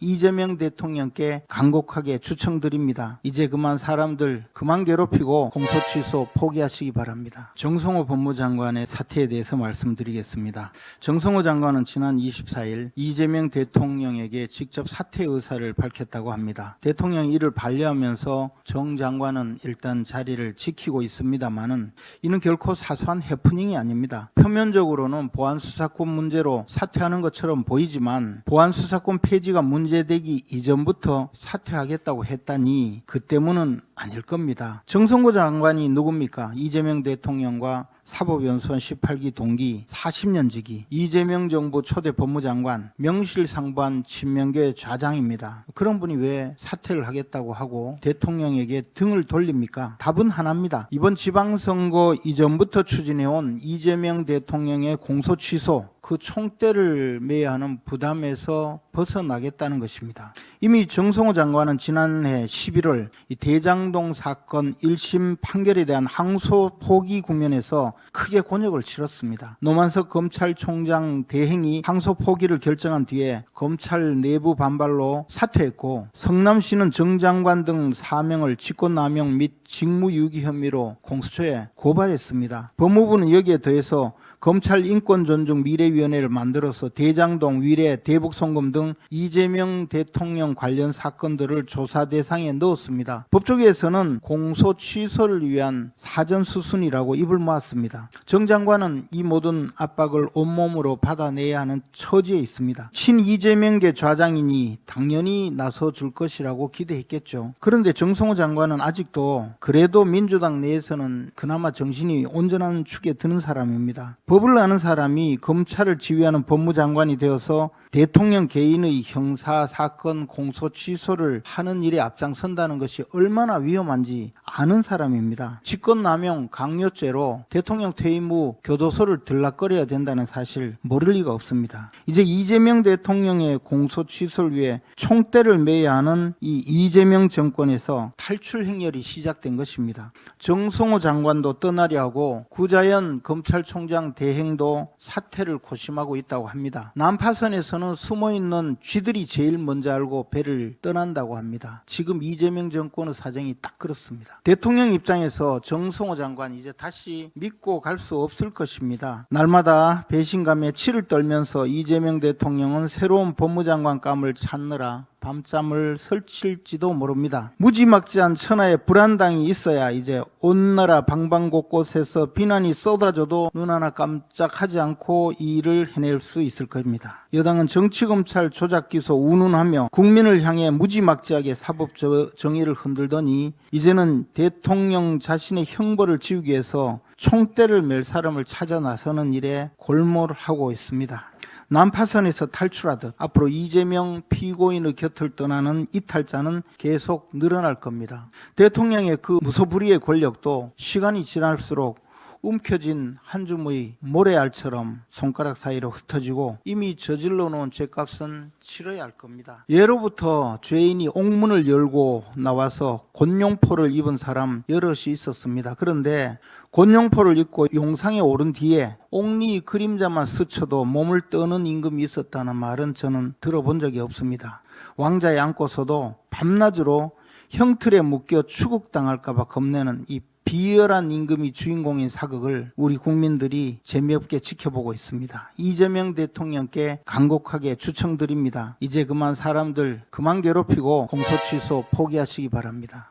이재명 대통령께 간곡하게 추청드립니다. 이제 그만 사람들 그만 괴롭히고 공소 취소 포기하시기 바랍니다. 정성호 법무장관의 사태에 대해서 말씀드리겠습니다. 정성호 장관은 지난 24일 이재명 대통령에게 직접 사퇴 의사를 밝혔다고 합니다. 대통령이 이를 반려하면서 정 장관은 일단 자리를 지키고 있습니다만은 이는 결코 사소한 해프닝이 아닙니다. 표면적으로는 보안수사권 문제로 사퇴하는 것처럼 보이지만 보안수사권 폐지가 문제되기 이전부터 사퇴하겠다고 했다니 그 때문은 아닐 겁니다. 정성호 장관이 누굽니까? 이재명 대통령과 사법연수원 18기 동기 40년 지기 이재명 정부 초대 법무장관 명실상부한 친명계 좌장입니다. 그런 분이 왜 사퇴를 하겠다고 하고 대통령에게 등을 돌립니까? 답은 하나입니다. 이번 지방선거 이전부터 추진해온 이재명 대통령의 공소 취소 그 총대를 매야 하는 부담에서 벗어나겠다는 것입니다. 이미 정성호 장관은 지난해 11월 이 대장동 사건 1심 판결에 대한 항소 포기 국면에서 크게 곤욕을 치렀습니다. 노만석 검찰총장 대행이 항소 포기를 결정한 뒤에 검찰 내부 반발로 사퇴했고 성남시는 정 장관 등 4명을 직권남용 및 직무유기 혐의로 공수처에 고발했습니다. 법무부는 여기에 더해서 검찰 인권존중미래위원회를 만들어서 대장동, 위례, 대북송금 등 이재명 대통령 관련 사건들을 조사 대상에 넣었습니다. 법조계에서는 공소 취소를 위한 사전수순이라고 입을 모았습니다. 정 장관은 이 모든 압박을 온몸으로 받아내야 하는 처지에 있습니다. 친 이재명계 좌장이니 당연히 나서줄 것이라고 기대했겠죠. 그런데 정성호 장관은 아직도 그래도 민주당 내에서는 그나마 정신이 온전한 축에 드는 사람입니다. 법을 아는 사람이 검찰을 지휘하는 법무장관이 되어서 대통령 개인의 형사사건 공소 취소를 하는 일에 앞장선다는 것이 얼마나 위험한지 아는 사람입니다. 직권남용 강요죄로 대통령 퇴임 후 교도소를 들락거려야 된다는 사실 모를 리가 없습니다. 이제 이재명 대통령의 공소 취소를 위해 총대를 매야 하는 이 이재명 정권에서 탈출 행렬이 시작된 것입니다. 정성호 장관도 떠나려 하고 구자연 검찰총장 대행도 사퇴를 고심하고 있다고 합니다. 난파선에서는 숨어있는 쥐들이 제일 먼저 알고 배를 떠난다고 합니다. 지금 이재명 정권의 사정이 딱 그렇습니다. 대통령 입장에서 정성호 장관 이제 다시 믿고 갈 수 없을 것입니다. 날마다 배신감에 치를 떨면서 이재명 대통령은 새로운 법무장관감을 찾느라 밤잠을 설칠지도 모릅니다. 무지막지한 천하의 불안당이 있어야 이제 온 나라 방방곳곳에서 비난이 쏟아져도 눈 하나 깜짝하지 않고 이 일을 해낼 수 있을 겁니다. 여당은 정치검찰 조작기소 운운하며 국민을 향해 무지막지하게 사법 정의를 흔들더니 이제는 대통령 자신의 형벌을 지우기 위해서 총대를 맬 사람을 찾아 나서는 일에 골몰하고 있습니다. 난파선에서 탈출하듯 앞으로 이재명 피고인의 곁을 떠나는 이탈자는 계속 늘어날 겁니다. 대통령의 그 무소불위의 권력도 시간이 지날수록 움켜진 한 줌의 모래알처럼 손가락 사이로 흩어지고 이미 저질러 놓은 죄값은 치러야 할 겁니다. 예로부터 죄인이 옥문을 열고 나와서 곤룡포를 입은 사람 여럿이 있었습니다. 그런데 곤룡포를 입고 용상에 오른 뒤에 옥리 그림자만 스쳐도 몸을 떠는 임금이 있었다는 말은 저는 들어본 적이 없습니다. 왕자에 안고서도 밤낮으로 형틀에 묶여 추국당할까 봐 겁내는 이 비열한 임금이 주인공인 사극을 우리 국민들이 재미없게 지켜보고 있습니다. 이재명 대통령께 간곡하게 추청드립니다. 이제 그만 사람들 그만 괴롭히고 공소 취소 포기하시기 바랍니다.